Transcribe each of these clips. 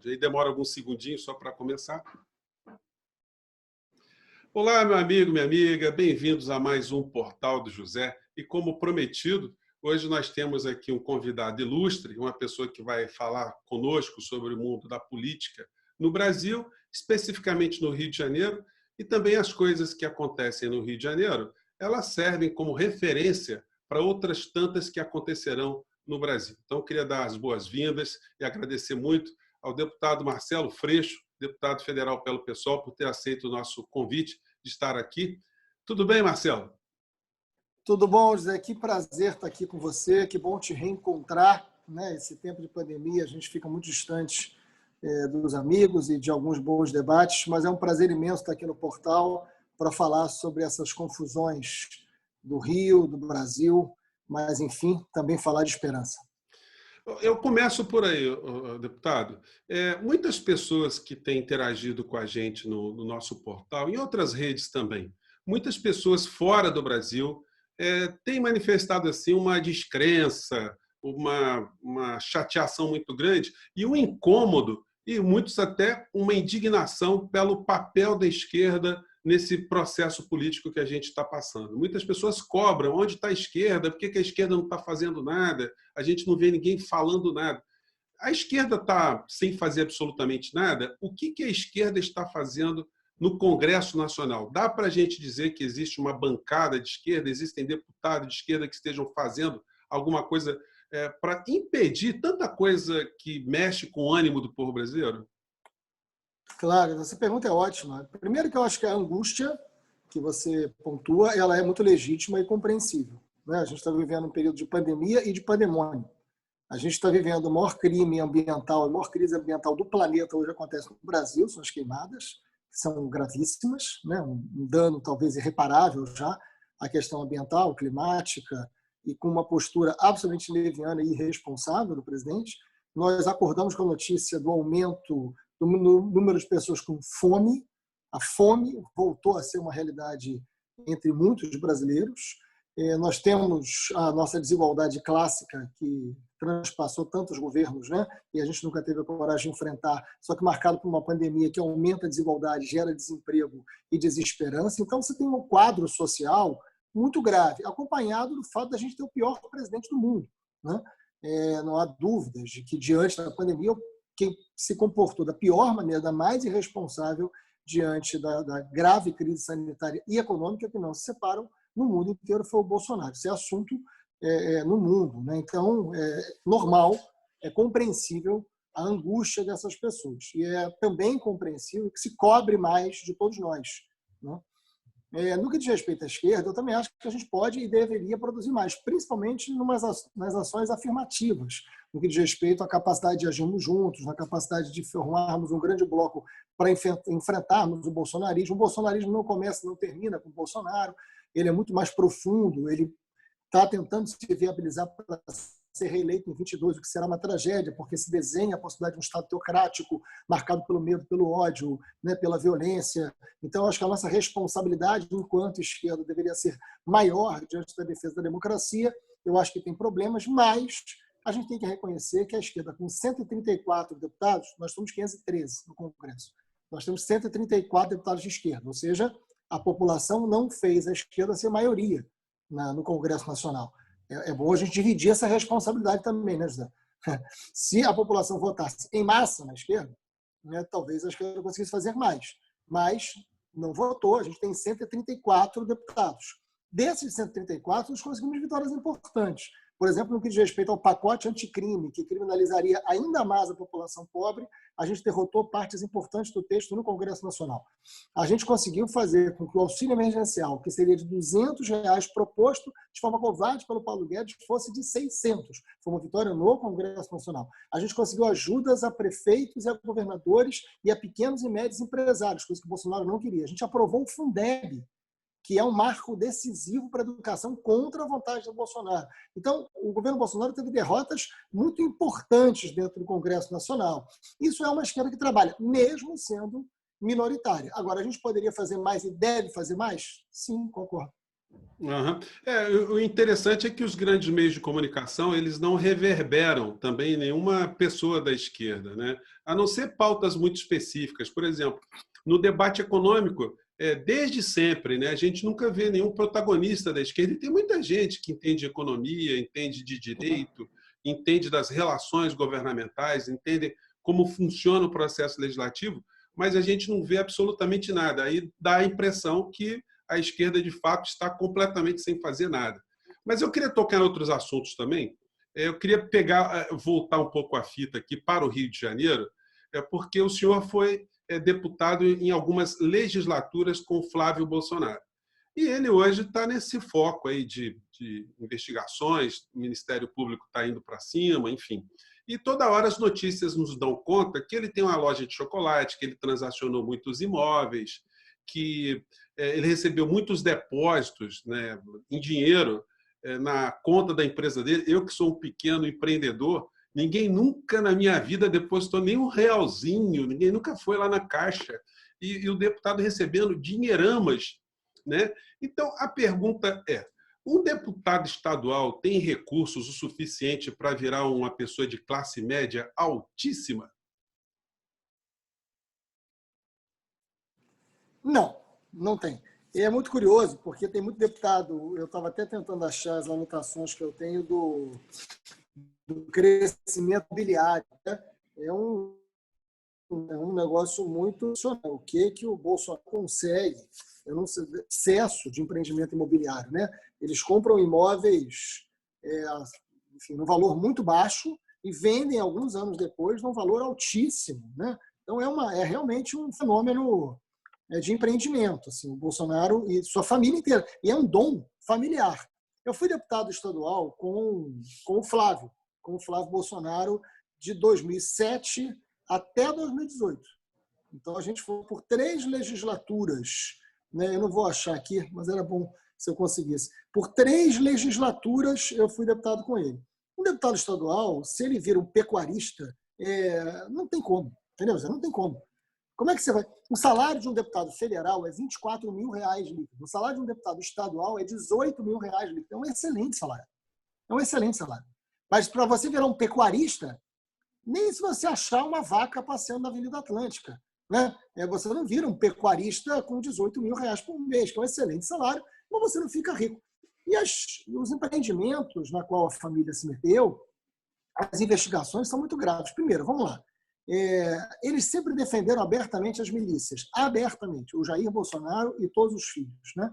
Aí demora alguns segundinhos só para começar. Olá, meu amigo, minha amiga, bem-vindos a mais um Portal do José. E como prometido, hoje nós temos aqui um convidado ilustre, uma pessoa que vai falar conosco sobre o mundo da política no Brasil, especificamente no Rio de Janeiro, e também as coisas que acontecem no Rio de Janeiro, elas servem como referência para outras tantas que acontecerão no Brasil. Então, eu queria dar as boas-vindas e agradecer muito ao deputado Marcelo Freixo, deputado federal pelo PSOL, por ter aceito o nosso convite de estar aqui. Tudo bem, Marcelo? Tudo bom, José? Que prazer estar aqui com você, que bom te reencontrar. Né? Esse tempo de pandemia, a gente fica muito distante dos amigos e de alguns bons debates, mas é um prazer imenso estar aqui no portal para falar sobre essas confusões do Rio, do Brasil, mas, enfim, também falar de esperança. Eu começo por aí, deputado. Muitas pessoas que têm interagido com a gente no nosso portal, em outras redes também, muitas pessoas fora do Brasil têm manifestado assim uma descrença, uma chateação muito grande e um incômodo, e muitos até uma indignação pelo papel da esquerda nesse processo político que a gente está passando. Muitas pessoas cobram onde está a esquerda, por que a esquerda não está fazendo nada, a gente não vê ninguém falando nada. A esquerda está sem fazer absolutamente nada? O que a esquerda está fazendo no Congresso Nacional? Dá para a gente dizer que existe uma bancada de esquerda, existem deputados de esquerda que estejam fazendo alguma coisa para impedir tanta coisa que mexe com o ânimo do povo brasileiro? Claro, essa pergunta é ótima. Primeiro que eu acho que a angústia que você pontua, ela é muito legítima e compreensível. Né? A gente está vivendo um período de pandemia e de pandemônio. A gente está vivendo o maior crime ambiental, a maior crise ambiental do planeta hoje acontece no Brasil, são as queimadas, que são gravíssimas, né? Um dano talvez irreparável já à questão ambiental, climática, e com uma postura absolutamente leviana e irresponsável do presidente. Nós acordamos com a notícia do aumento do número de pessoas com fome. A fome voltou a ser uma realidade entre muitos brasileiros. Nós temos a nossa desigualdade clássica, que transpassou tantos governos, né? E a gente nunca teve a coragem de enfrentar, só que marcado por uma pandemia que aumenta a desigualdade, gera desemprego e desesperança. Então, você tem um quadro social muito grave, acompanhado do fato da gente ter o pior presidente do mundo. Né? Não há dúvidas de que, diante da pandemia, quem se comportou da pior maneira, da mais irresponsável, diante da grave crise sanitária e econômica que não se separam no mundo inteiro, foi o Bolsonaro. Isso é assunto no mundo. Né? Então, é normal, é compreensível a angústia dessas pessoas. E é também compreensível que se cobre mais de todos nós. Né? No que diz respeito à esquerda, eu também acho que a gente pode e deveria produzir mais, principalmente nas ações afirmativas, no que diz respeito à capacidade de agirmos juntos, na capacidade de formarmos um grande bloco para enfrentarmos o bolsonarismo. O bolsonarismo não começa, não termina com o Bolsonaro, ele é muito mais profundo, ele está tentando se viabilizar para ser reeleito em 22, o que será uma tragédia, porque se desenha a possibilidade de um Estado teocrático marcado pelo medo, pelo ódio, né, pela violência. Então, acho que a nossa responsabilidade enquanto esquerda deveria ser maior diante da defesa da democracia. Eu acho que tem problemas, mas a gente tem que reconhecer que a esquerda, com 134 deputados, nós somos 513 no Congresso. Nós temos 134 deputados de esquerda, ou seja, a população não fez a esquerda ser maioria no Congresso Nacional. É bom a gente dividir essa responsabilidade também, né, José? Se a população votasse em massa na esquerda, né, talvez a esquerda conseguisse fazer mais. Mas não votou, a gente tem 134 deputados. Desses 134, nós conseguimos vitórias importantes. Por exemplo, no que diz respeito ao pacote anticrime, que criminalizaria ainda mais a população pobre, a gente derrotou partes importantes do texto no Congresso Nacional. A gente conseguiu fazer com que o auxílio emergencial, que seria de R$200 proposto de forma covarde pelo Paulo Guedes, fosse de 600. Foi uma vitória no Congresso Nacional. A gente conseguiu ajudas a prefeitos e a governadores e a pequenos e médios empresários, coisa que o Bolsonaro não queria. A gente aprovou o Fundeb, que é um marco decisivo para a educação contra a vontade do Bolsonaro. Então, o governo Bolsonaro teve derrotas muito importantes dentro do Congresso Nacional. Isso é uma esquerda que trabalha, mesmo sendo minoritária. Agora, a gente poderia fazer mais e deve fazer mais? Sim, concordo. Aham. O interessante é que os grandes meios de comunicação eles não reverberam também nenhuma pessoa da esquerda, né? A não ser pautas muito específicas. Por exemplo, no debate econômico, desde sempre, né, a gente nunca vê nenhum protagonista da esquerda. E tem muita gente que entende de economia, entende de direito, entende das relações governamentais, entende como funciona o processo legislativo, mas a gente não vê absolutamente nada. Aí dá a impressão que a esquerda, de fato, está completamente sem fazer nada. Mas eu queria tocar em outros assuntos também. Eu queria voltar um pouco a fita aqui para o Rio de Janeiro, porque o senhor foi deputado em algumas legislaturas com Flávio Bolsonaro. E ele hoje está nesse foco aí de investigações, o Ministério Público está indo para cima, enfim. E toda hora as notícias nos dão conta que ele tem uma loja de chocolate, que ele transacionou muitos imóveis, que ele recebeu muitos depósitos, né, em dinheiro na conta da empresa dele. Eu, que sou um pequeno empreendedor, ninguém nunca na minha vida depositou nem um realzinho, ninguém nunca foi lá na caixa. E o deputado recebendo dinheiramas, né? Então, a pergunta é: um deputado estadual tem recursos o suficiente para virar uma pessoa de classe média altíssima? Não, não tem. E é muito curioso, porque tem muito deputado, eu estava até tentando achar as anotações que eu tenho do crescimento imobiliário, né? É um negócio muito impressionante. O que o Bolsonaro consegue, eu não sei, excesso de empreendimento imobiliário, né? Eles compram imóveis, enfim, num valor muito baixo e vendem alguns anos depois num valor altíssimo, né? Então é realmente um fenômeno de empreendimento, assim, o Bolsonaro e sua família inteira. E é um dom familiar. Eu fui deputado estadual com com o Flávio Bolsonaro, de 2007 até 2018. Então, a gente foi por 3 legislaturas, né? Eu não vou achar aqui, mas era bom se eu conseguisse. Por 3 legislaturas, eu fui deputado com ele. Um deputado estadual, se ele vira um pecuarista, não tem como, entendeu? Não tem como. Como é que você vai? O salário de um deputado federal é R$ 24.000 líquido. O salário de um deputado estadual é R$ 18.000 líquido. É um excelente salário. É um excelente salário. Mas para você virar um pecuarista, nem se você achar uma vaca passeando na Avenida Atlântica, né? Você não vira um pecuarista com R$ 18.000 por mês, que é um excelente salário, mas você não fica rico. E os empreendimentos na qual a família se meteu, as investigações são muito graves. Primeiro, vamos lá. Eles sempre defenderam abertamente as milícias, abertamente, o Jair Bolsonaro e todos os filhos, né?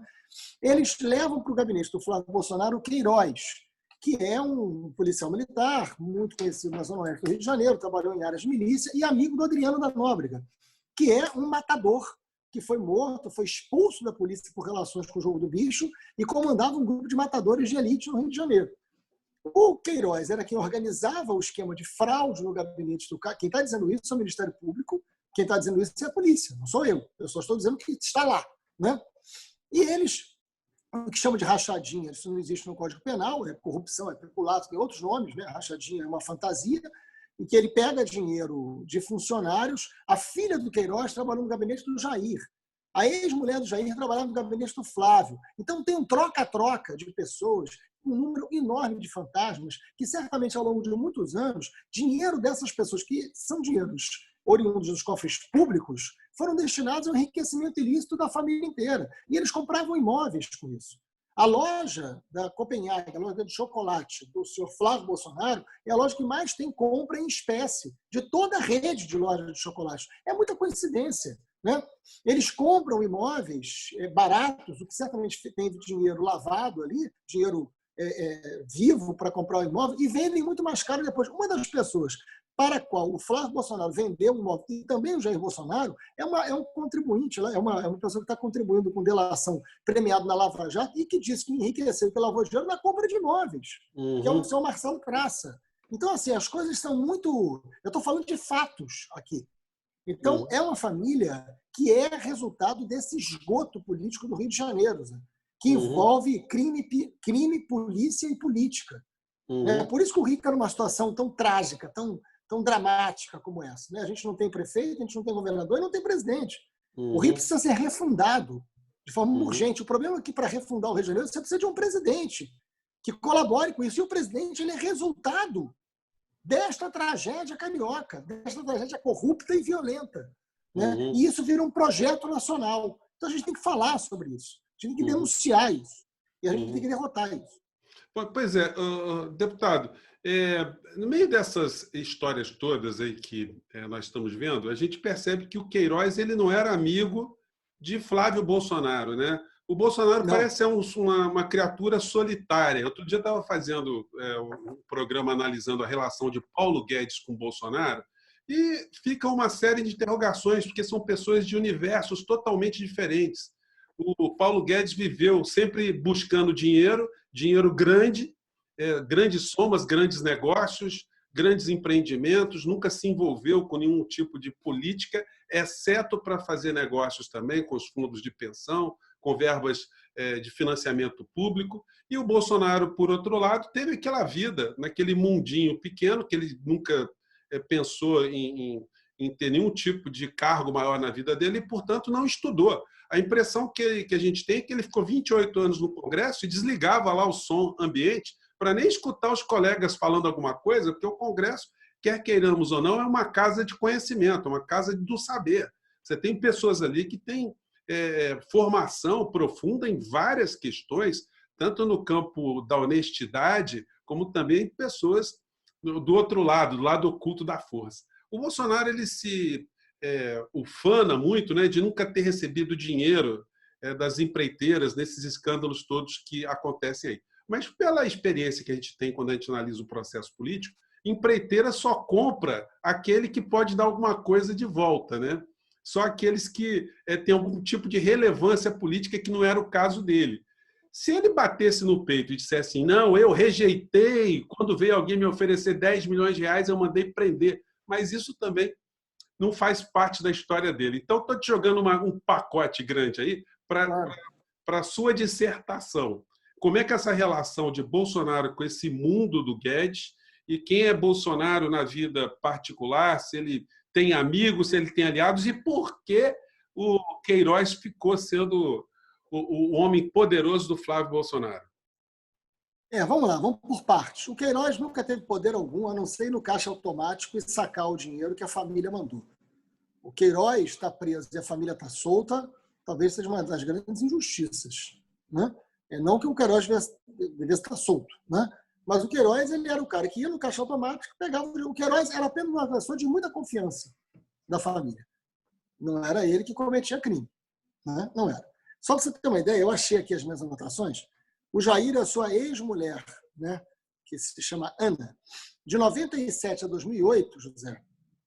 Eles levam para o gabinete do Flávio Bolsonaro o Queiroz, que é um policial militar muito conhecido na Zona Oeste do Rio de Janeiro, trabalhou em áreas de milícia e amigo do Adriano da Nóbrega, que é um matador que foi morto, foi expulso da polícia por relações com o jogo do bicho e comandava um grupo de matadores de elite no Rio de Janeiro. O Queiroz era quem organizava o esquema de fraude no gabinete do cara. Quem está dizendo isso é o Ministério Público, quem está dizendo isso é a polícia, não sou eu. Eu só estou dizendo que está lá, né? E eles, o que chamam de rachadinha, isso não existe no Código Penal, é corrupção, é peculato, tem outros nomes, né? Rachadinha é uma fantasia, em que ele pega dinheiro de funcionários. A filha do Queiroz trabalhou no gabinete do Jair. A ex-mulher do Jair trabalhava no gabinete do Flávio. Então tem um troca-troca de pessoas, um número enorme de fantasmas, que certamente ao longo de muitos anos, dinheiro dessas pessoas, que são dinheiros oriundos dos cofres públicos, foram destinados ao enriquecimento ilícito da família inteira. E eles compravam imóveis com isso. A loja da Copenhague, a loja de chocolate do senhor Flávio Bolsonaro, é a loja que mais tem compra em espécie de toda a rede de lojas de chocolate. É muita coincidência, né? Eles compram imóveis baratos, o que certamente tem dinheiro lavado ali, dinheiro vivo para comprar o imóvel, e vendem muito mais caro depois. Uma das pessoas para a qual o Flávio Bolsonaro vendeu um imóvel, e também o Jair Bolsonaro, é um contribuinte, é uma pessoa que está contribuindo com delação, premiado na Lava Jato, e que disse que enriqueceu pela lavou dinheiro na compra de imóveis, que é o senhor Marcelo Praça. Então, assim, as coisas são muito... Eu estou falando de fatos aqui. Então, é uma família que é resultado desse esgoto político do Rio de Janeiro, né? Que envolve crime, polícia e política. Por isso que o Rio está numa situação tão trágica, tão dramática como essa. A gente não tem prefeito, a gente não tem governador e não tem presidente. O Rio precisa ser refundado. de forma urgente. O problema é que, para refundar o Rio de Janeiro, você precisa de um presidente que colabore com isso. E o presidente que colabore com isso. E o presidente ele é resultado desta tragédia carioca, desta tragédia corrupta e violenta. Né? E isso vira um projeto nacional. Então a gente tem que falar sobre isso. A gente tem que denunciar isso. E a gente tem que derrotar isso. Pois é, deputado, no meio dessas histórias todas aí que nós estamos vendo, a gente percebe que o Queiroz ele não era amigo de Flávio Bolsonaro, né? O Bolsonaro parece ser uma criatura solitária. Outro dia eu estava fazendo um programa analisando a relação de Paulo Guedes com Bolsonaro e fica uma série de interrogações, porque são pessoas de universos totalmente diferentes. O Paulo Guedes viveu sempre buscando dinheiro grande, grandes somas, grandes negócios, grandes empreendimentos, nunca se envolveu com nenhum tipo de política, exceto para fazer negócios também com os fundos de pensão, com verbas de financiamento público. E o Bolsonaro, por outro lado, teve aquela vida naquele mundinho pequeno, que ele nunca pensou em ter nenhum tipo de cargo maior na vida dele e, portanto, não estudou. A impressão que a gente tem é que ele ficou 28 anos no Congresso e desligava lá o som ambiente para nem escutar os colegas falando alguma coisa, porque o Congresso, quer queiramos ou não, é uma casa de conhecimento, uma casa do saber. Você tem pessoas ali que têm formação profunda em várias questões, tanto no campo da honestidade, como também pessoas do outro lado, do lado oculto da força. O Bolsonaro ele se ufana muito, né, de nunca ter recebido dinheiro das empreiteiras nesses escândalos todos que acontecem aí. Mas pela experiência que a gente tem quando a gente analisa o processo político, empreiteira só compra aquele que pode dar alguma coisa de volta, né? Só aqueles que têm algum tipo de relevância política, que não era o caso dele. Se ele batesse no peito e dissesse assim, não, eu rejeitei, quando veio alguém me oferecer 10 milhões de reais, eu mandei prender. Mas isso também não faz parte da história dele. Então, estou te jogando um pacote grande aí para a sua dissertação. Como é que essa relação de Bolsonaro com esse mundo do Guedes e quem é Bolsonaro na vida particular, se ele tem amigos, se ele tem aliados e por que o Queiroz ficou sendo o homem poderoso do Flávio Bolsonaro? Vamos lá, vamos por partes. O Queiroz nunca teve poder algum, a não ser ir no caixa automático e sacar o dinheiro que a família mandou. O Queiroz está preso e a família está solta, talvez seja uma das grandes injustiças. Né? Não que o Queiroz devesse estar solto, né? Mas o Queiroz ele era o cara que ia no caixa automático e pegava o Queiroz era apenas uma pessoa de muita confiança da família. Não era ele que cometia crime. Né? Não era. Só para você ter uma ideia, eu achei aqui as minhas anotações. O Jair, a sua ex-mulher, né, que se chama Ana, de 97 a 2008, José,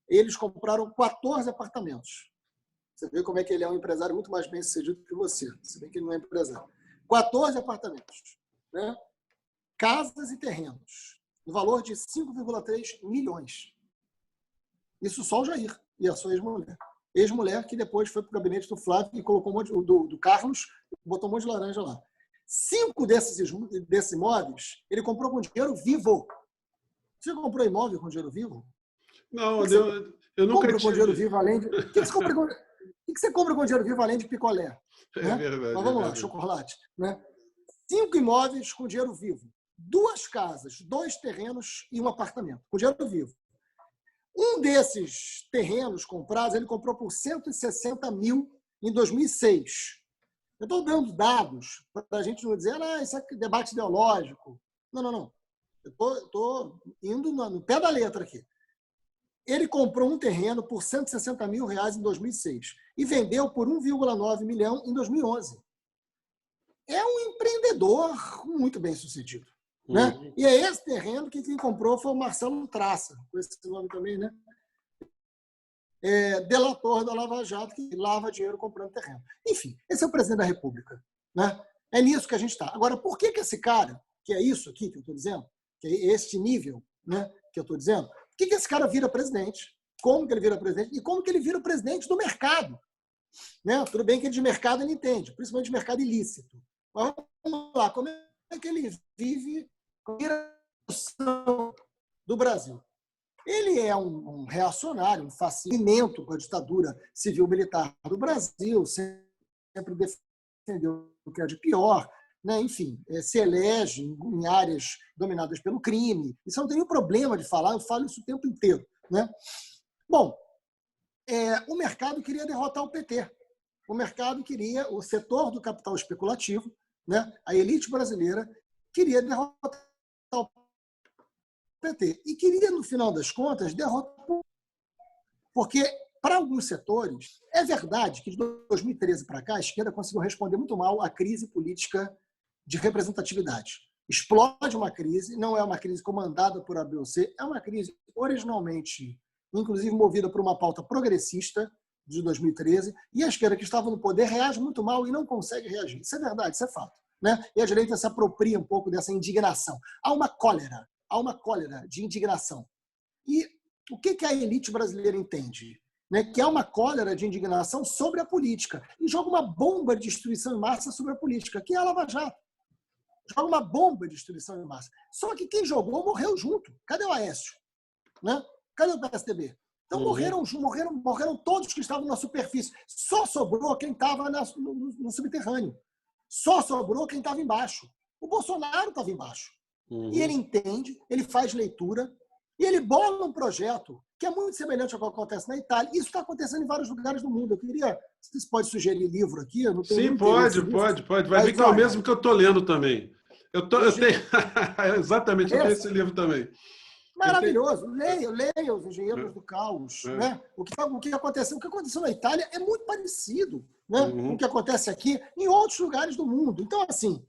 eles compraram 14 apartamentos. Você vê como é que ele é um empresário muito mais bem sucedido que você, se bem que ele não é empresário. 14 apartamentos, né? Casas e terrenos, no valor de 5,3 milhões. Isso só o Jair e a sua ex-mulher. Ex-mulher que depois foi para o gabinete do Flávio e colocou um monte do Carlos, botou um monte de laranja lá. 5 desses imóveis ele comprou com dinheiro vivo. Você comprou imóvel com dinheiro vivo? Não, eu nunca compra com dinheiro vivo além de... O que você compra com dinheiro vivo além de picolé? Né? Verdade. Mas vamos lá, chocolate. Né? 5 imóveis com dinheiro vivo. 2 casas, 2 terrenos e um apartamento, com dinheiro vivo. Um desses terrenos comprados, ele comprou por 160 mil em 2006. Eu estou dando dados para a gente não dizer isso é debate ideológico. Não. Eu estou indo no pé da letra aqui. Ele comprou um terreno por 160 mil reais em 2006 e vendeu por 1,9 milhão em 2011. É um empreendedor muito bem sucedido. Né? E é esse terreno que quem comprou foi o Marcelo Traça, com esse nome também, né? Delator da Lava Jato, que lava dinheiro comprando terreno. Enfim, esse é o presidente da República. Né? É nisso que a gente está. Agora, por que esse cara, que é isso aqui que eu estou dizendo, que é este nível, né, que eu estou dizendo, por que esse cara vira presidente? Como que ele vira presidente? E como que ele vira o presidente do mercado? Né? Tudo bem que de mercado ele entende, principalmente de mercado ilícito. Mas vamos lá, como é que ele vive a direção do Brasil? Ele é um reacionário, um fascínio com a ditadura civil-militar do Brasil, sempre defender o que é de pior, né? Enfim, se elege em áreas dominadas pelo crime. Isso eu não tem nenhum problema de falar, eu falo isso o tempo inteiro, né? Bom, o mercado queria derrotar o PT. O mercado queria, o setor do capital especulativo, né? A elite brasileira queria derrotar o PT. E queria, no final das contas, derrotar o... Porque, para alguns setores, é verdade que de 2013 para cá, a esquerda conseguiu responder muito mal à crise política de representatividade. Explode uma crise, não é uma crise comandada por A, B ou C, é uma crise originalmente, inclusive, movida por uma pauta progressista de 2013, e a esquerda que estava no poder reage muito mal e não consegue reagir. Isso é verdade, isso é fato, né? E a direita se apropria um pouco dessa indignação. Há uma cólera de indignação. E o que a elite brasileira entende? Né? Que há uma cólera de indignação sobre a política e joga uma bomba de destruição em massa sobre a política, que é a Lava Jato. Joga uma bomba de destruição em massa. Só que quem jogou morreu junto. Cadê o Aécio? Né? Cadê o PSDB? Então morreram todos que estavam na superfície. Só sobrou quem estava no subterrâneo. Só sobrou quem estava embaixo. O Bolsonaro estava embaixo. E ele entende, ele faz leitura, e ele bola um projeto que é muito semelhante ao que acontece na Itália. Isso está acontecendo em vários lugares do mundo. Eu queria... Você pode sugerir livro aqui? Eu não tenho. Sim, pode. Vai ver que é o mesmo que eu estou lendo também. Eu tenho... Exatamente, eu tenho esse livro também. Maravilhoso. Leia Os Engenheiros do Caos. Né? O que aconteceu na Itália é muito parecido, né? Com o que acontece aqui em outros lugares do mundo. Então, assim,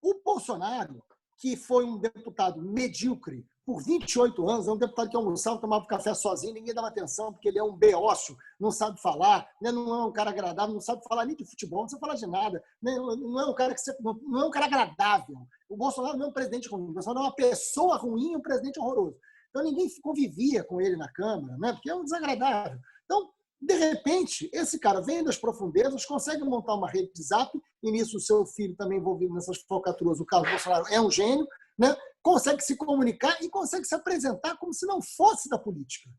o Bolsonaro, que foi um deputado medíocre por 28 anos, é um deputado que almoçava, tomava café sozinho, ninguém dava atenção, porque ele é um beócio, não sabe falar, né? Não é um cara agradável, não sabe falar nem de futebol, não sabe falar de nada, né? Não é um cara não é um cara agradável. O Bolsonaro não é um presidente ruim, o Bolsonaro é uma pessoa ruim e um presidente horroroso. Então ninguém convivia com ele na Câmara, né? Porque é um desagradável. Então, de repente, esse cara vem das profundezas, consegue montar uma rede de zap, e nisso o seu filho também envolvido nessas falcatruas, o Carlos Bolsonaro é um gênio, né? Consegue se comunicar e consegue se apresentar como se não fosse da política.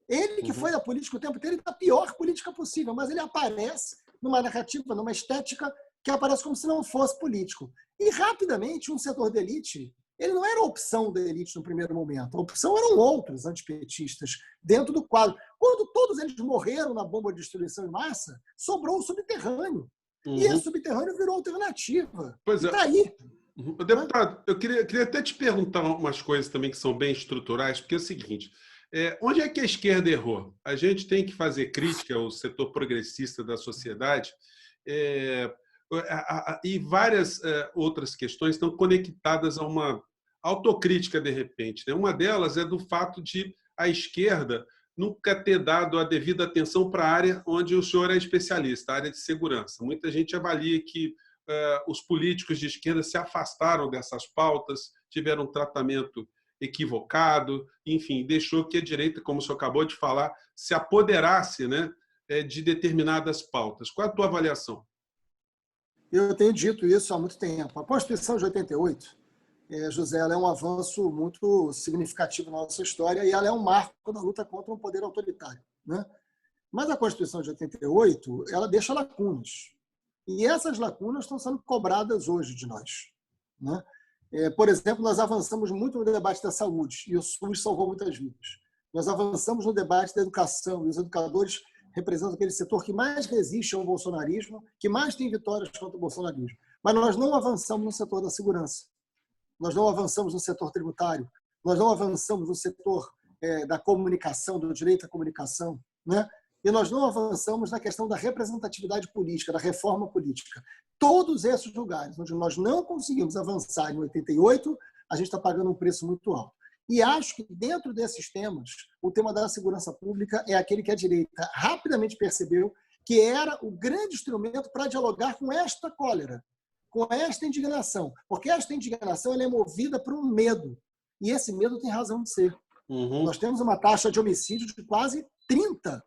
Ele que foi da política o tempo inteiro, ele da pior política possível, mas ele aparece numa narrativa, numa estética que aparece como se não fosse político. E rapidamente um setor da elite, ele não era a opção da elite no primeiro momento, a opção eram outros antipetistas dentro do quadro. Quando todos eles morreram na bomba de destruição em massa, sobrou o subterrâneo. E esse subterrâneo virou alternativa. Pois é. Está aí. Deputado, eu queria até te perguntar umas coisas também que são bem estruturais, porque é o seguinte, onde é que a esquerda errou? A gente tem que fazer crítica ao setor progressista da sociedade, e várias outras questões estão conectadas a uma autocrítica, de repente, né? Uma delas é do fato de a esquerda nunca ter dado a devida atenção para a área onde o senhor é especialista, a área de segurança. Muita gente avalia que os políticos de esquerda se afastaram dessas pautas, tiveram um tratamento equivocado, enfim, deixou que a direita, como o senhor acabou de falar, se apoderasse, né, de determinadas pautas. Qual é a tua avaliação? Eu tenho dito isso há muito tempo. A Constituição de 88, José, ela é um avanço muito significativo na nossa história e ela é um marco da luta contra um poder autoritário, né? Mas a Constituição de 88, ela deixa lacunas. E essas lacunas estão sendo cobradas hoje de nós, né? Por exemplo, nós avançamos muito no debate da saúde, e o SUS salvou muitas vidas. Nós avançamos no debate da educação, e os educadores representam aquele setor que mais resiste ao bolsonarismo, que mais tem vitórias contra o bolsonarismo. Mas nós não avançamos no setor da segurança, nós não avançamos no setor tributário, nós não avançamos no setor da comunicação, do direito à comunicação, né? E nós não avançamos na questão da representatividade política, da reforma política. Todos esses lugares onde nós não conseguimos avançar em 88, a gente está pagando um preço muito alto. E acho que dentro desses temas, o tema da segurança pública é aquele que a direita rapidamente percebeu que era o grande instrumento para dialogar com esta cólera, com esta indignação. Porque esta indignação ela é movida por um medo. E esse medo tem razão de ser. Nós temos uma taxa de homicídio de quase 30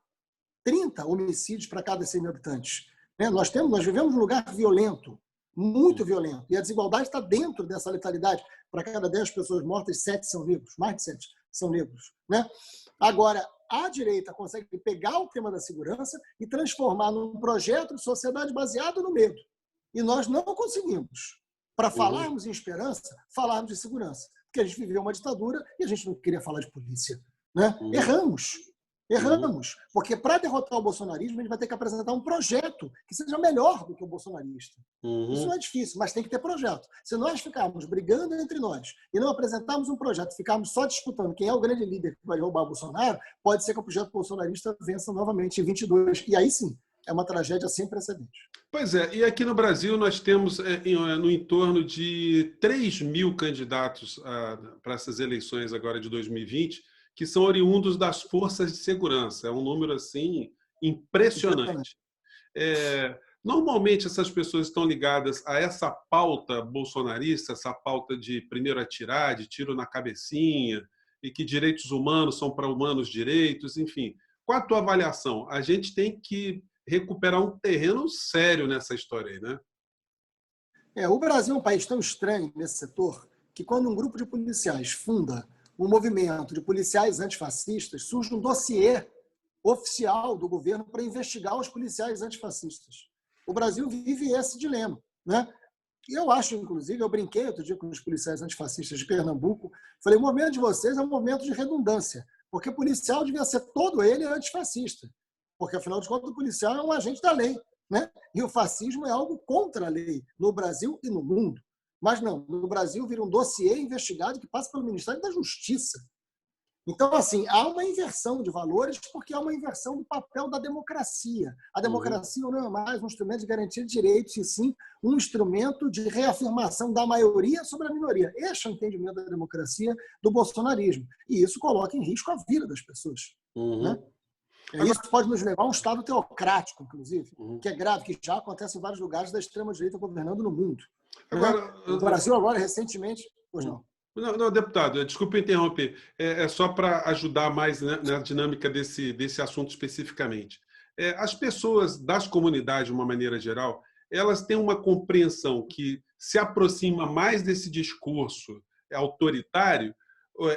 homicídios para cada 100 mil habitantes. Nós vivemos num lugar violento, muito violento, e a desigualdade está dentro dessa letalidade. Para cada 10 pessoas mortas, 7 são negros, mais de 7 são negros, né? Agora, a direita consegue pegar o tema da segurança e transformar num projeto de sociedade baseado no medo. E nós não conseguimos, para falarmos em esperança, falarmos de segurança. Porque a gente viveu uma ditadura e a gente não queria falar de polícia. Né? Erramos. Porque para derrotar o bolsonarismo, a gente vai ter que apresentar um projeto que seja melhor do que o bolsonarista. Isso não é difícil, mas tem que ter projeto. Se nós ficarmos brigando entre nós e não apresentarmos um projeto, ficarmos só disputando quem é o grande líder que vai derrubar o Bolsonaro, pode ser que o projeto bolsonarista vença novamente em 22. E aí sim, é uma tragédia sem precedentes. Pois é, e aqui no Brasil nós temos no entorno de 3.000 candidatos para essas eleições agora de 2020, que são oriundos das forças de segurança. É um número assim impressionante. Normalmente essas pessoas estão ligadas a essa pauta bolsonarista, essa pauta de primeiro atirar, de tiro na cabecinha, e que direitos humanos são para humanos direitos, enfim. Qual a tua avaliação? A gente tem que recuperar um terreno sério nessa história aí, né? O Brasil é um país tão estranho nesse setor que quando um grupo de policiais funda um movimento de policiais antifascistas, surge um dossiê oficial do governo para investigar os policiais antifascistas. O Brasil vive esse dilema. Né? E eu acho, inclusive, eu brinquei outro dia com os policiais antifascistas de Pernambuco, falei, o movimento de vocês é um movimento de redundância, porque o policial devia ser todo ele antifascista, porque, afinal de contas, o policial é um agente da lei. Né? E o fascismo é algo contra a lei, no Brasil e no mundo. Mas não, no Brasil vira um dossiê investigado que passa pelo Ministério da Justiça. Então, assim, há uma inversão de valores porque há uma inversão do papel da democracia. A democracia não é mais um instrumento de garantia de direitos, e sim um instrumento de reafirmação da maioria sobre a minoria. Este é o entendimento da democracia do bolsonarismo. E isso coloca em risco a vida das pessoas. Né? Isso pode nos levar a um Estado teocrático, inclusive, que é grave, que já acontece em vários lugares da extrema-direita governando no mundo. Agora, o Brasil agora, recentemente... Pois não. Não, deputado, desculpe interromper. É só para ajudar mais na dinâmica desse assunto especificamente. As pessoas das comunidades, de uma maneira geral, elas têm uma compreensão que se aproxima mais desse discurso autoritário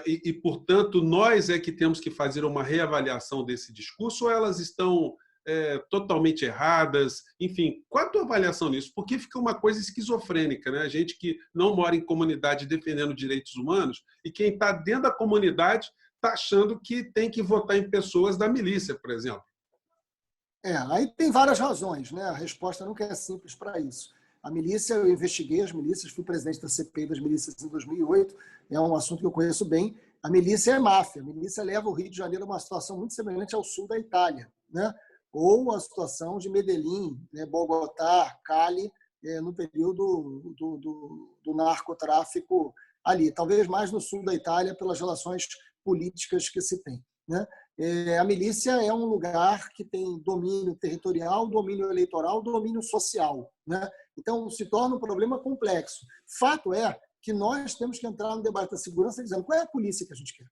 e, portanto, nós é que temos que fazer uma reavaliação desse discurso, ou elas estão totalmente erradas? Enfim, qual a tua avaliação nisso? Porque fica uma coisa esquizofrênica, né? A gente que não mora em comunidade defendendo direitos humanos e quem está dentro da comunidade está achando que tem que votar em pessoas da milícia, por exemplo. Aí tem várias razões, né? A resposta nunca é simples para isso. A milícia, eu investiguei as milícias, fui presidente da CPI das milícias em 2008, é um assunto que eu conheço bem. A milícia é máfia, a milícia leva o Rio de Janeiro a uma situação muito semelhante ao sul da Itália, né? Ou a situação de Medellín, né, Bogotá, Cali, no período do narcotráfico ali, talvez mais no sul da Itália, pelas relações políticas que se tem. Né? A milícia é um lugar que tem domínio territorial, domínio eleitoral, domínio social. Né? Então, se torna um problema complexo. Fato é que nós temos que entrar no debate da segurança dizendo qual é a polícia que a gente quer.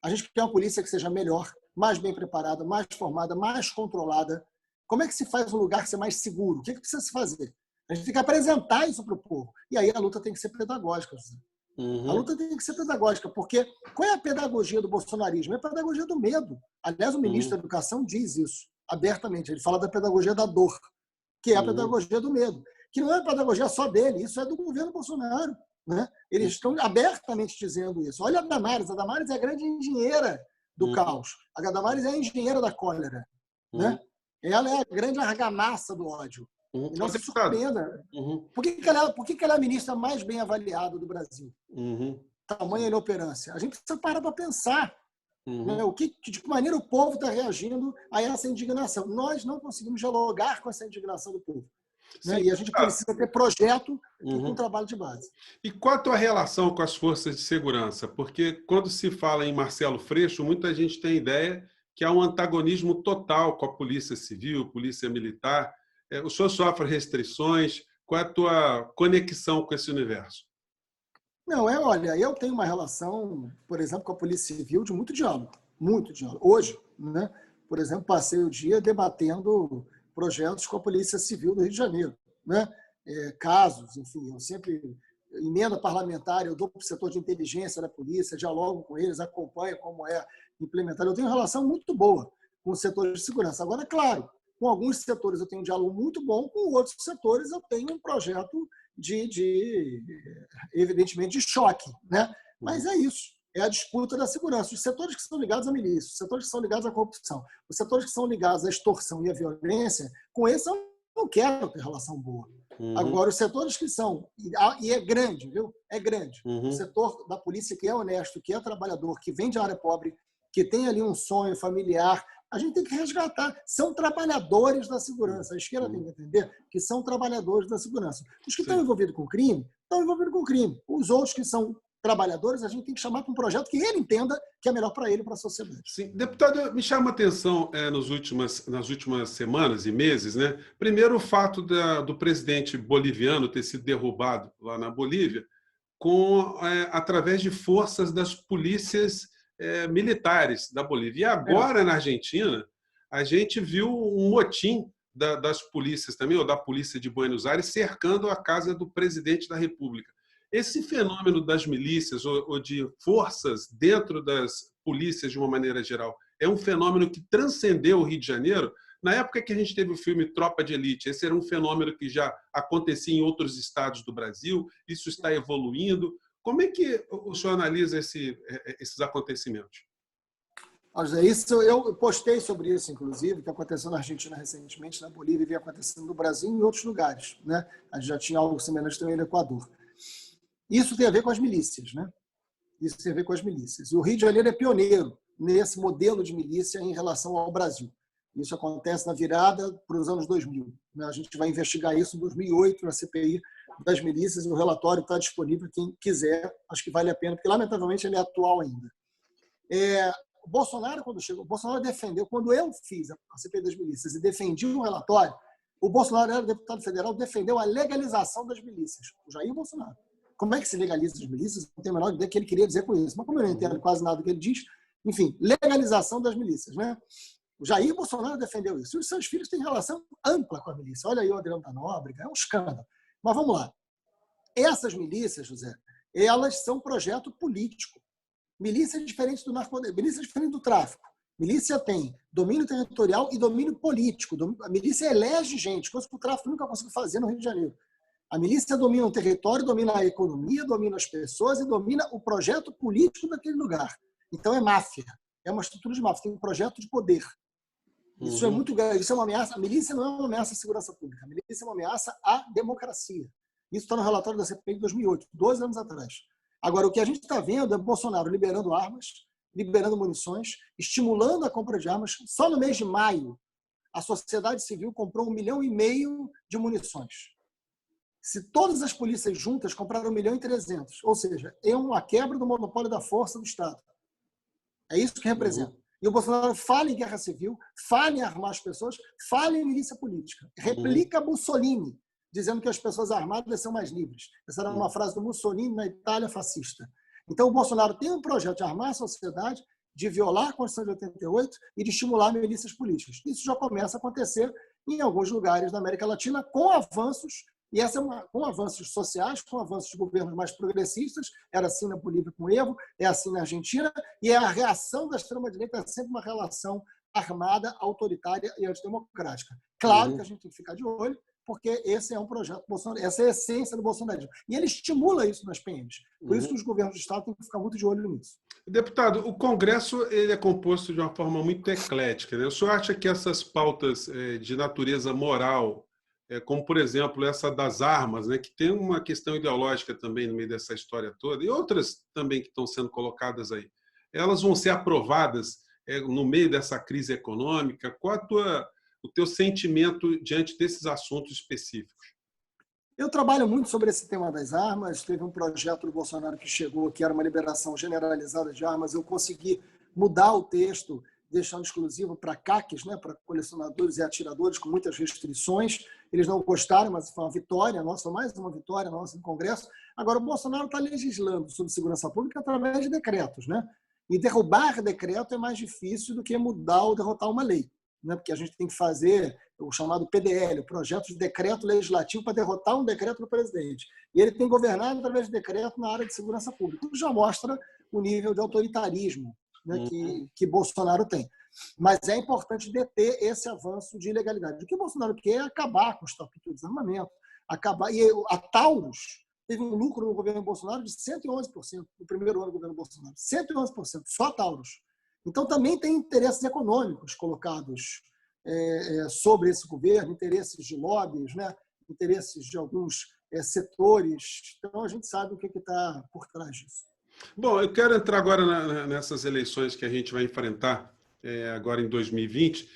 A gente quer uma polícia que seja melhor, mais bem preparada, mais formada, mais controlada. Como é que se faz um lugar ser mais seguro? O que precisa se fazer? A gente tem que apresentar isso para o povo. E aí a luta tem que ser pedagógica. A luta tem que ser pedagógica, porque qual é a pedagogia do bolsonarismo? É a pedagogia do medo. Aliás, o ministro da Educação diz isso abertamente. Ele fala da pedagogia da dor, que é a pedagogia do medo. Que não é a pedagogia só dele, isso é do governo Bolsonaro. Né? Eles estão abertamente dizendo isso. Olha a Damares é a grande engenheira do caos. A Damares é a engenheira da cólera. Né? Ela é a grande argamassa do ódio. E não se surpreenda. Por que ela é a ministra mais bem avaliada do Brasil? Tamanha inoperância. A gente precisa parar para pensar né? De que maneira o povo está reagindo a essa indignação. Nós não conseguimos dialogar com essa indignação do povo. Né? E a gente precisa ter projeto com trabalho de base. E qual a tua relação com as forças de segurança? Porque quando se fala em Marcelo Freixo, muita gente tem ideia que há um antagonismo total com a polícia civil, polícia militar. O senhor sofre restrições? Qual é a tua conexão com esse universo? Não, olha, eu tenho uma relação, por exemplo, com a Polícia Civil de muito diálogo. Muito diálogo. Hoje, né, por exemplo, passei o dia debatendo projetos com a Polícia Civil do Rio de Janeiro. Né? Casos, enfim, eu sempre, emenda parlamentar, eu dou para o setor de inteligência da polícia, dialogo com eles, acompanho como é implementar. Eu tenho uma relação muito boa com os setores de segurança. Agora, claro, com alguns setores eu tenho um diálogo muito bom, com outros setores eu tenho um projeto evidentemente, de choque, né? Mas é isso. É a disputa da segurança. Os setores que são ligados à milícia, os setores que são ligados à corrupção, os setores que são ligados à extorsão e à violência, com esse eu não quero ter relação boa. Agora, os setores que são... E é grande, viu? É grande. O setor da polícia que é honesto, que é trabalhador, que vem de área pobre, que tem ali um sonho familiar, a gente tem que resgatar. São trabalhadores da segurança. A esquerda tem que entender que são trabalhadores da segurança. Os que estão envolvidos com crime, estão envolvidos com crime. Os outros que são trabalhadores, a gente tem que chamar para um projeto que ele entenda que é melhor para ele e para a sociedade. Sim. Deputado, me chama a atenção nas últimas semanas e meses, né? Primeiro, o fato do presidente boliviano ter sido derrubado lá na Bolívia através de forças das polícias militares da Bolívia. E agora, na Argentina, a gente viu um motim das polícias também, ou da polícia de Buenos Aires, cercando a casa do presidente da República. Esse fenômeno das milícias ou de forças dentro das polícias, de uma maneira geral, é um fenômeno que transcendeu o Rio de Janeiro. Na época que a gente teve o filme Tropa de Elite, esse era um fenômeno que já acontecia em outros estados do Brasil, isso está evoluindo. Como é que o senhor analisa esses acontecimentos? Isso, eu postei sobre isso, inclusive, que aconteceu na Argentina recentemente, na Bolívia, e vem acontecendo no Brasil e em outros lugares, né? A gente já tinha algo semelhante também no Equador. Isso tem a ver com as milícias, né? Isso tem a ver com as milícias. E o Rio de Janeiro é pioneiro nesse modelo de milícia em relação ao Brasil. Isso acontece na virada para os anos 2000. A gente vai investigar isso em 2008 na CPI das milícias. O relatório está disponível, quem quiser, acho que vale a pena, porque lamentavelmente ele é atual ainda. O Bolsonaro, quando chegou, o Bolsonaro defendeu, quando eu fiz a CPI das milícias e defendi um relatório, o Bolsonaro era deputado federal, defendeu a legalização das milícias. O Jair Bolsonaro. Como é que se legaliza as milícias? Não tenho a menor ideia do que ele queria dizer com isso. Mas como eu não entendo quase nada do que ele diz, enfim, legalização das milícias, né? O Jair Bolsonaro defendeu isso. E os seus filhos têm relação ampla com a milícia. Olha aí o Adriano da Nóbrega, é um escândalo. Mas vamos lá. Essas milícias, José, elas são projeto político. Milícia é diferente do narcotráfico, milícia é diferente do tráfico. Milícia tem domínio territorial e domínio político. A milícia elege gente, coisa que o tráfico nunca conseguiu fazer no Rio de Janeiro. A milícia domina o território, domina a economia, domina as pessoas e domina o projeto político daquele lugar. Então é máfia. É uma estrutura de máfia, tem um projeto de poder. Isso é muito grave. Isso é uma ameaça. A milícia não é uma ameaça à segurança pública. A milícia é uma ameaça à democracia. Isso está no relatório da CPI de 2008, 12 anos atrás. Agora, o que a gente está vendo é o Bolsonaro liberando armas, liberando munições, estimulando a compra de armas. Só no mês de maio, a sociedade civil comprou 1,5 milhão de munições. Se todas as polícias juntas compraram 1,3 milhão, ou seja, é uma quebra do monopólio da força do Estado. É isso que representa. E o Bolsonaro fala em guerra civil, fala em armar as pessoas, fala em milícia política. Replica Mussolini, dizendo que as pessoas armadas são mais livres. Essa era uma frase do Mussolini na Itália fascista. Então, o Bolsonaro tem um projeto de armar a sociedade, de violar a Constituição de 88 e de estimular milícias políticas. Isso já começa a acontecer em alguns lugares da América Latina com avanços, e com avanços sociais, com avanços de governos mais progressistas. Era assim na Bolívia com o Evo, é assim na Argentina, e a reação da extrema-direita é sempre uma relação armada, autoritária e antidemocrática. Claro que a gente tem que ficar de olho, porque esse é um projeto Bolsonaro, essa é a essência do bolsonarismo. E ele estimula isso nas PMs. Por isso que os governos do Estado têm que ficar muito de olho nisso. Deputado, o Congresso ele é composto de uma forma muito eclética, né? O senhor acha que essas pautas de natureza moral, como, por exemplo, essa das armas, né, que tem uma questão ideológica também no meio dessa história toda, e outras também que estão sendo colocadas aí, elas vão ser aprovadas no meio dessa crise econômica? Qual o teu sentimento diante desses assuntos específicos? Eu trabalho muito sobre esse tema das armas. Teve um projeto do Bolsonaro que chegou, que era uma liberação generalizada de armas. Eu consegui mudar o texto, deixando exclusivo para CACs, né, para colecionadores e atiradores, com muitas restrições. Eles não gostaram, mas foi uma vitória nossa, foi mais uma vitória nossa no Congresso. Agora, o Bolsonaro está legislando sobre segurança pública através de decretos, né? E derrubar decreto é mais difícil do que mudar ou derrotar uma lei, né? Porque a gente tem que fazer o chamado PDL, o projeto de decreto legislativo para derrotar um decreto do presidente. E ele tem governado através de decreto na área de segurança pública. Isso já mostra o nível de autoritarismo né, que Bolsonaro tem. Mas é importante deter esse avanço de ilegalidade. O que Bolsonaro quer é acabar com o Estatuto de Desarmamento, acabar. E a Taurus teve um lucro no governo Bolsonaro de 111% no primeiro ano do governo Bolsonaro. 111%, só a Taurus. Então, também tem interesses econômicos colocados sobre esse governo, interesses de lobbies, né? Interesses de alguns setores. Então, a gente sabe o que está por trás disso. Bom, eu quero entrar agora nessas eleições que a gente vai enfrentar agora em 2020.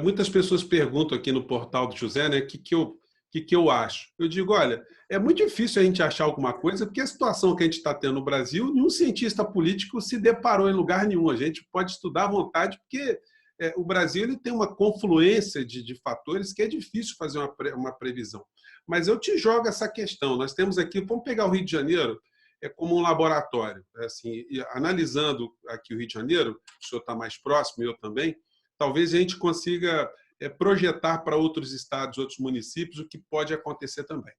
Muitas pessoas perguntam aqui no portal do José, né, o que eu acho. Eu digo, olha, é muito difícil a gente achar alguma coisa, porque a situação que a gente está tendo no Brasil, nenhum cientista político se deparou em lugar nenhum. A gente pode estudar à vontade, porque o Brasil ele tem uma confluência de fatores que é difícil fazer uma previsão. Mas eu te jogo essa questão. Nós temos aqui, vamos pegar o Rio de Janeiro, como um laboratório. Assim, analisando aqui o Rio de Janeiro, o senhor está mais próximo, eu também, talvez a gente consiga projetar para outros estados, outros municípios, o que pode acontecer também.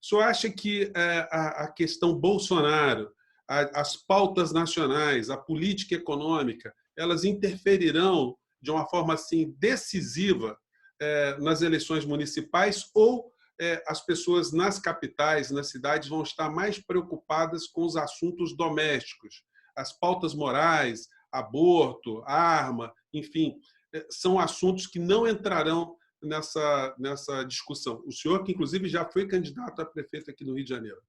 O senhor acha que a questão Bolsonaro, as pautas nacionais, a política econômica, elas interferirão de uma forma assim decisiva nas eleições municipais, ou as pessoas nas capitais, nas cidades, vão estar mais preocupadas com os assuntos domésticos, as pautas morais, aborto, arma, enfim, são assuntos que não entrarão nessa discussão. O senhor, que inclusive já foi candidato a prefeito aqui no Rio de Janeiro.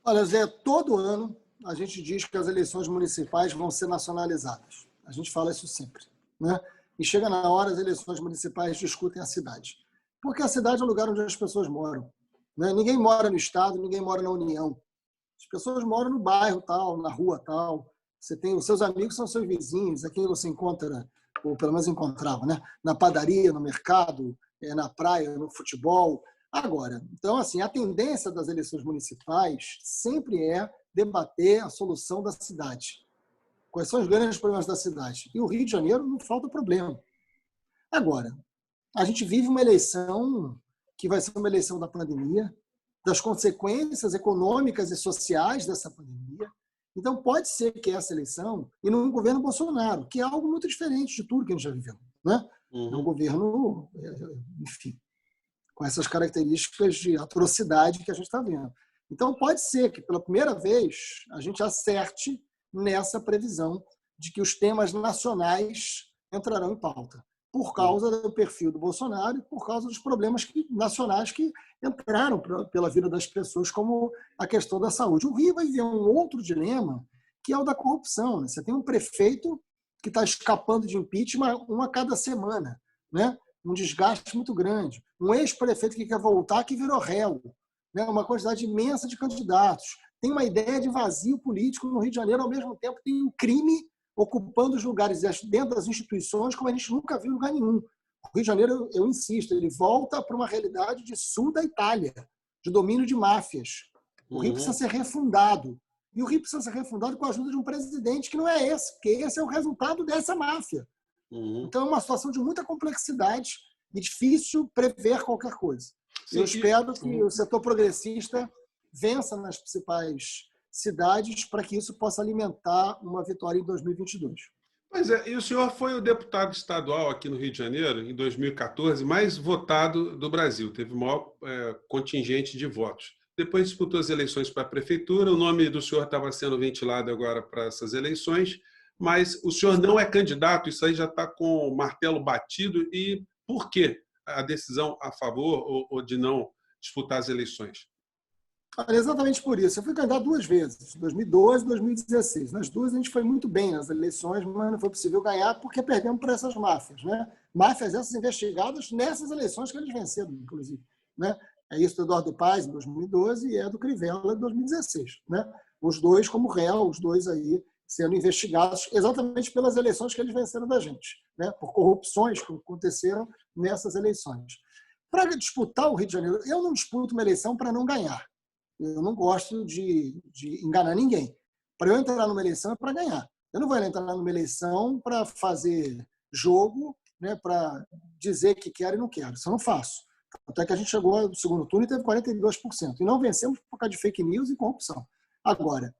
Olha, Zé, todo ano a gente diz que as eleições municipais vão ser nacionalizadas. A gente fala isso sempre, né? E chega na hora, as eleições municipais discutem a cidade. Porque a cidade é o lugar onde as pessoas moram, né? Ninguém mora no Estado, ninguém mora na União. As pessoas moram no bairro tal, na rua tal. Você tem os seus amigos, são seus vizinhos, a quem você encontra, ou pelo menos encontrava, né? Na padaria, no mercado, na praia, no futebol. Agora, então, assim, a tendência das eleições municipais sempre é debater a solução da cidade. Quais são os grandes problemas da cidade? E o Rio de Janeiro não falta problema. Agora, a gente vive uma eleição que vai ser uma eleição da pandemia, das consequências econômicas e sociais dessa pandemia. Então, pode ser que essa eleição, e num governo Bolsonaro, que é algo muito diferente de tudo que a gente já viveu, né? É um governo, enfim, com essas características de atrocidade que a gente está vendo. Então, pode ser que, pela primeira vez, a gente acerte nessa previsão de que os temas nacionais entrarão em pauta, por causa do perfil do Bolsonaro e por causa dos problemas nacionais que entraram pela vida das pessoas, como a questão da saúde. O Rio vai viver um outro dilema, que é o da corrupção, né? Você tem um prefeito que está escapando de impeachment um a cada semana, né? Um desgaste muito grande. Um ex-prefeito que quer voltar, que virou réu, né? Uma quantidade imensa de candidatos. Tem uma ideia de vazio político no Rio de Janeiro, ao mesmo tempo tem um crime ocupando os lugares dentro das instituições como a gente nunca viu em lugar nenhum. O Rio de Janeiro, eu insisto, ele volta para uma realidade de sul da Itália, de domínio de máfias. O Rio precisa ser refundado. E o Rio precisa ser refundado com a ajuda de um presidente que não é esse, porque esse é o resultado dessa máfia. Então, é uma situação de muita complexidade e difícil prever qualquer coisa. Sim, eu espero que o setor progressista vença nas principais cidades para que isso possa alimentar uma vitória em 2022. Pois é, e o senhor foi o deputado estadual aqui no Rio de Janeiro, em 2014, mais votado do Brasil, teve o maior contingente de votos. Depois disputou as eleições para a prefeitura, o nome do senhor estava sendo ventilado agora para essas eleições, mas o senhor não é candidato, isso aí já está com o martelo batido, e por que a decisão a favor ou de não disputar as eleições? Exatamente por isso. Eu fui candidato 2 vezes, 2012 e 2016. Nas duas a gente foi muito bem nas eleições, mas não foi possível ganhar porque perdemos para essas máfias, né? Máfias essas investigadas nessas eleições que eles venceram, inclusive, né? É isso do Eduardo Paes, em 2012, e é do Crivella, em 2016, né? Os dois como réu, os dois aí sendo investigados exatamente pelas eleições que eles venceram da gente, né? Por corrupções que aconteceram nessas eleições. Para disputar o Rio de Janeiro, eu não disputo uma eleição para não ganhar. Eu não gosto de enganar ninguém. Para eu entrar numa eleição é para ganhar. Eu não vou entrar numa eleição para fazer jogo, né, para dizer que quero e não quero. Isso eu não faço. Até que a gente chegou ao segundo turno e teve 42%. E não vencemos por causa de fake news e corrupção. Agora,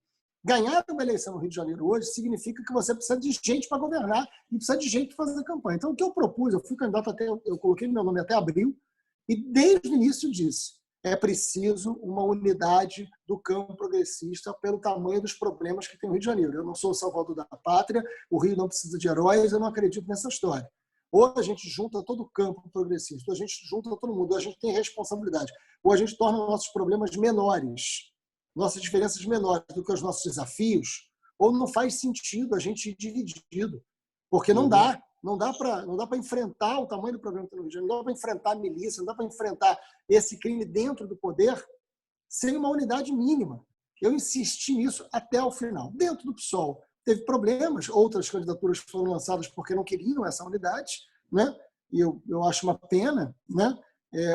ganhar uma eleição no Rio de Janeiro hoje significa que você precisa de gente para governar e precisa de gente para fazer campanha. Então, o que eu propus, eu fui candidato até, eu coloquei meu nome até abril, e desde o início disse, é preciso uma unidade do campo progressista pelo tamanho dos problemas que tem o Rio de Janeiro. Eu não sou o salvador da pátria, o Rio não precisa de heróis, eu não acredito nessa história. Ou a gente junta todo o campo progressista, ou a gente junta todo mundo, ou a gente tem responsabilidade, ou a gente torna nossos problemas menores, nossas diferenças menores do que os nossos desafios, ou não faz sentido a gente ir dividido, porque não dá para enfrentar o tamanho do problema que tem no Rio de Janeiro, não dá para enfrentar a milícia, não dá para enfrentar esse crime dentro do poder sem uma unidade mínima. Eu insisti nisso até o final. Dentro do PSOL teve problemas, outras candidaturas foram lançadas porque não queriam essa unidade, né? E eu acho uma pena, né?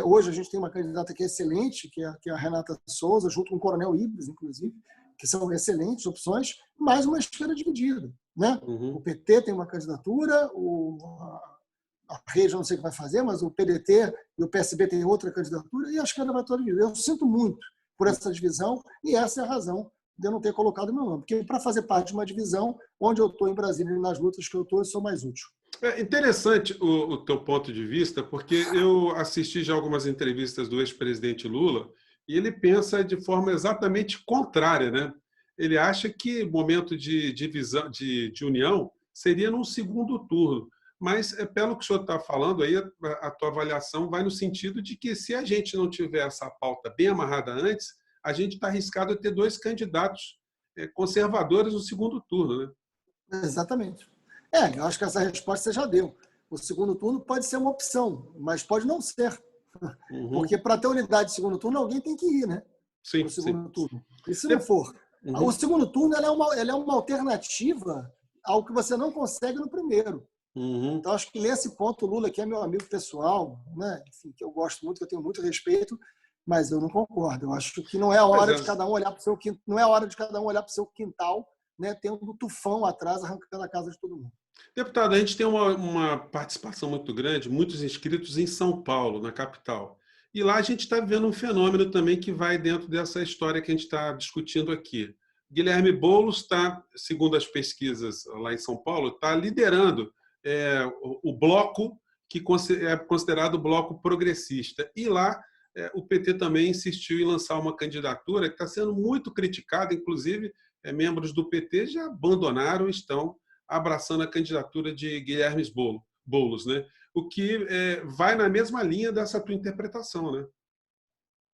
Hoje a gente tem uma candidata que é excelente, que é a Renata Souza, junto com o Coronel Ibres, inclusive, que são excelentes opções, mas uma esquerda dividida, né? O PT tem uma candidatura, a Rede não sei o que vai fazer, mas o PDT e o PSB têm outra candidatura, e a esquerda vai toda dividida. Eu sinto muito por essa divisão, e essa é a razão de eu não ter colocado meu nome. Porque para fazer parte de uma divisão, onde eu estou em Brasília e nas lutas que eu estou, eu sou mais útil. É interessante o teu ponto de vista, porque eu assisti já algumas entrevistas do ex-presidente Lula e ele pensa de forma exatamente contrária, né? Ele acha que o momento de divisão, de união, seria num segundo turno. Mas, pelo que o senhor está falando, aí a tua avaliação vai no sentido de que, se a gente não tiver essa pauta bem amarrada antes, a gente está arriscado a ter dois candidatos conservadores no segundo turno, né? Exatamente. Eu acho que essa resposta você já deu. O segundo turno pode ser uma opção, mas pode não ser. Porque para ter unidade de segundo turno, alguém tem que ir, né? Sim, o segundo sim. turno. E se não for? O segundo turno ela é uma alternativa ao que você não consegue no primeiro. Então, acho que nesse ponto, o Lula, que é meu amigo pessoal, né? Enfim, que eu gosto muito, que eu tenho muito respeito, mas eu não concordo. Eu acho que não é a hora de cada um olhar para o seu quintal, não é a hora de cada um olhar para o seu quintal, né? Tendo um tufão atrás arrancando a casa de todo mundo. Deputado, a gente tem uma participação muito grande, muitos inscritos em São Paulo, na capital. E lá a gente está vendo um fenômeno também que vai dentro dessa história que a gente está discutindo aqui. Guilherme Boulos está, segundo as pesquisas lá em São Paulo, está liderando o bloco que é considerado o bloco progressista. E lá o PT também insistiu em lançar uma candidatura que está sendo muito criticada, inclusive membros do PT já abandonaram, estão abraçando a candidatura de Guilherme Boulos, né? O que vai na mesma linha dessa tua interpretação, né?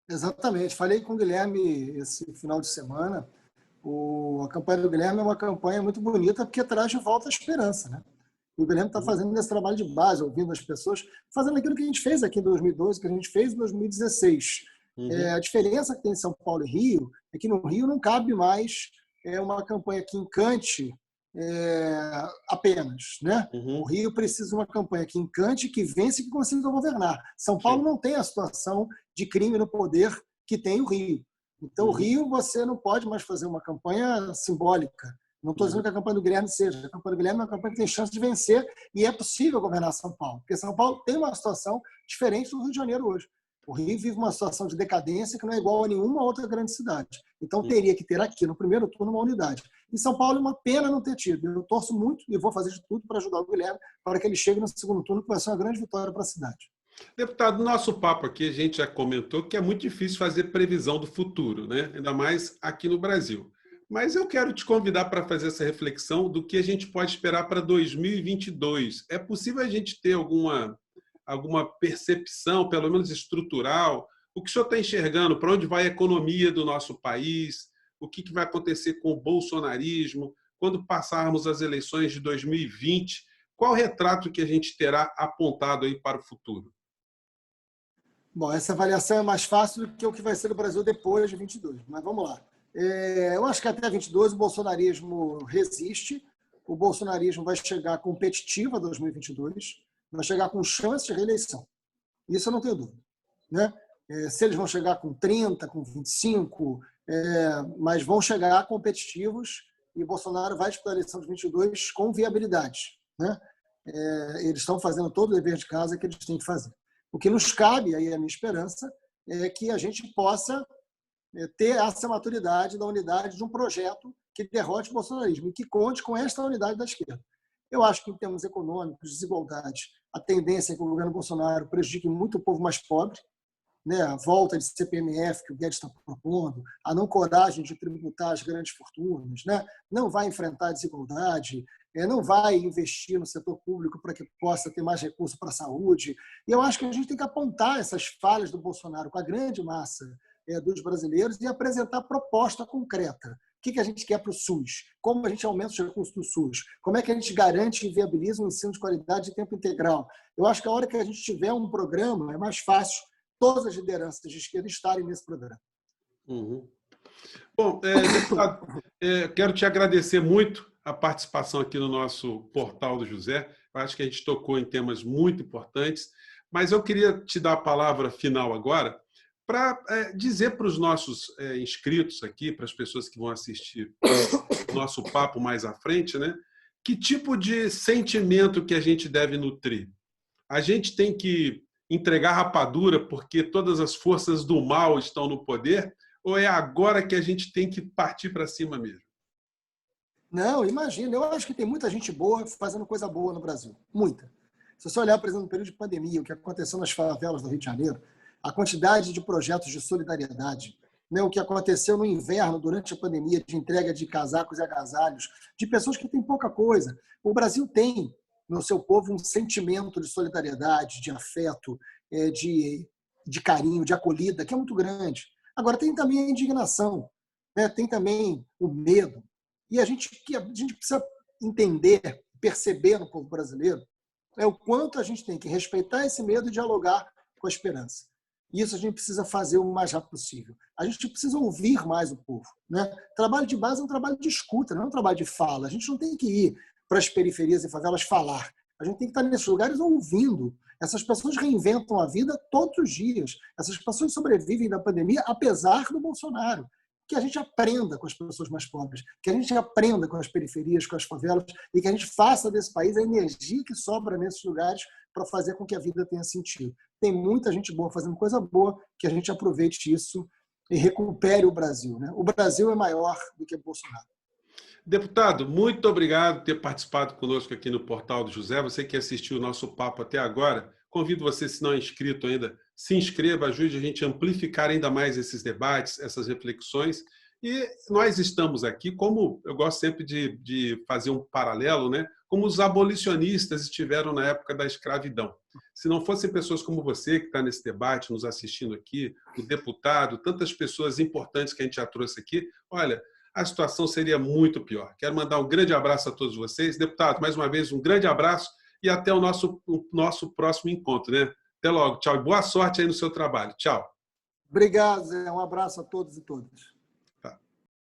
Exatamente. Falei com o Guilherme esse final de semana. A campanha do Guilherme é uma campanha muito bonita porque traz de volta a esperança, né? O Guilherme está fazendo esse trabalho de base, ouvindo as pessoas, fazendo aquilo que a gente fez aqui em 2012, que a gente fez em 2016. A diferença que tem em São Paulo e Rio é que no Rio não cabe mais uma campanha que encante apenas, né? O Rio precisa de uma campanha que encante, que vence e que consiga governar. São Paulo não tem a situação de crime no poder que tem o Rio. Então, o Rio, você não pode mais fazer uma campanha simbólica. Não estou dizendo que a campanha do Guilherme seja. A campanha do Guilherme é uma campanha que tem chance de vencer e é possível governar São Paulo. Porque São Paulo tem uma situação diferente do Rio de Janeiro hoje. O Rio vive uma situação de decadência que não é igual a nenhuma outra grande cidade. Então, teria que ter aqui, no primeiro turno, uma unidade. Em São Paulo, é uma pena não ter tido. Eu torço muito e vou fazer de tudo para ajudar o Guilherme para que ele chegue no segundo turno, que vai ser uma grande vitória para a cidade. Deputado, no nosso papo aqui, a gente já comentou que é muito difícil fazer previsão do futuro, né? Ainda mais aqui no Brasil. Mas eu quero te convidar para fazer essa reflexão do que a gente pode esperar para 2022. É possível a gente ter alguma percepção, pelo menos estrutural? O que o senhor está enxergando? Para onde vai a economia do nosso país? O que vai acontecer com o bolsonarismo? Quando passarmos as eleições de 2020, qual o retrato que a gente terá apontado aí para o futuro? Bom, essa avaliação é mais fácil do que o que vai ser o Brasil depois de 22, mas vamos lá. Eu acho que até 22 o bolsonarismo resiste, o bolsonarismo vai chegar competitivo a 2022, vai chegar com chance de reeleição. Isso eu não tenho dúvida, né? Se eles vão chegar com 30, com 25, mas vão chegar competitivos e Bolsonaro vai disputar a eleição de 22 com viabilidade, né? Eles estão fazendo todo o dever de casa que eles têm que fazer. O que nos cabe, aí a minha esperança, é que a gente possa ter essa maturidade da unidade de um projeto que derrote o bolsonarismo e que conte com esta unidade da esquerda. Eu acho que, em termos econômicos, desigualdade, a tendência é que o governo Bolsonaro prejudique muito o povo mais pobre, né? A volta de CPMF que o Guedes está propondo, a não coragem de tributar as grandes fortunas, né? Não vai enfrentar a desigualdade, não vai investir no setor público para que possa ter mais recursos para a saúde. E eu acho que a gente tem que apontar essas falhas do Bolsonaro com a grande massa dos brasileiros e apresentar proposta concreta. O que a gente quer para o SUS? Como a gente aumenta os recursos do SUS? Como é que a gente garante e viabiliza um ensino de qualidade de tempo integral? Eu acho que a hora que a gente tiver um programa, é mais fácil todas as lideranças de esquerda estarem nesse programa. Uhum. Bom, deputado, quero te agradecer muito a participação aqui no nosso Portal do José. Eu acho que a gente tocou em temas muito importantes, mas eu queria te dar a palavra final agora para dizer para os nossos inscritos aqui, para as pessoas que vão assistir o nosso papo mais à frente, né, que tipo de sentimento que a gente deve nutrir. A gente tem que entregar rapadura porque todas as forças do mal estão no poder, ou é agora que a gente tem que partir para cima mesmo? Não, imagina. Eu acho que tem muita gente boa fazendo coisa boa no Brasil. Muita. Se você olhar, por exemplo, no período de pandemia, o que aconteceu nas favelas do Rio de Janeiro, a quantidade de projetos de solidariedade, né, o que aconteceu no inverno, durante a pandemia, de entrega de casacos e agasalhos, de pessoas que têm pouca coisa. O Brasil tem no seu povo um sentimento de solidariedade, de afeto, de carinho, de acolhida, que é muito grande. Agora, tem também a indignação, né? Tem também o medo. E a gente precisa entender, perceber no povo brasileiro o quanto a gente tem que respeitar esse medo e dialogar com a esperança. Isso a gente precisa fazer o mais rápido possível. A gente precisa ouvir mais o povo, né? Trabalho de base é um trabalho de escuta, não é um trabalho de fala. A gente não tem que ir para as periferias e favelas falar. A gente tem que estar nesses lugares ouvindo. Essas pessoas reinventam a vida todos os dias. Essas pessoas sobrevivem da pandemia apesar do Bolsonaro. Que a gente aprenda com as pessoas mais pobres, que a gente aprenda com as periferias, com as favelas, e que a gente faça desse país a energia que sobra nesses lugares para fazer com que a vida tenha sentido. Tem muita gente boa fazendo coisa boa, que a gente aproveite isso e recupere o Brasil, né? O Brasil é maior do que o Bolsonaro. Deputado, muito obrigado por ter participado conosco aqui no Portal do José. Você que assistiu o nosso papo até agora, convido você, se não é inscrito ainda, se inscreva, ajude a gente a amplificar ainda mais esses debates, essas reflexões. E nós estamos aqui, como eu gosto sempre de fazer um paralelo, né? Como os abolicionistas estiveram na época da escravidão. Se não fossem pessoas como você, que está nesse debate, nos assistindo aqui, o deputado, tantas pessoas importantes que a gente já trouxe aqui, olha, a situação seria muito pior. Quero mandar um grande abraço a todos vocês. Deputado, mais uma vez, um grande abraço e até o nosso próximo encontro, né? Até logo. Tchau. E boa sorte aí no seu trabalho. Tchau. Obrigado, Zé. Um abraço a todos e todas.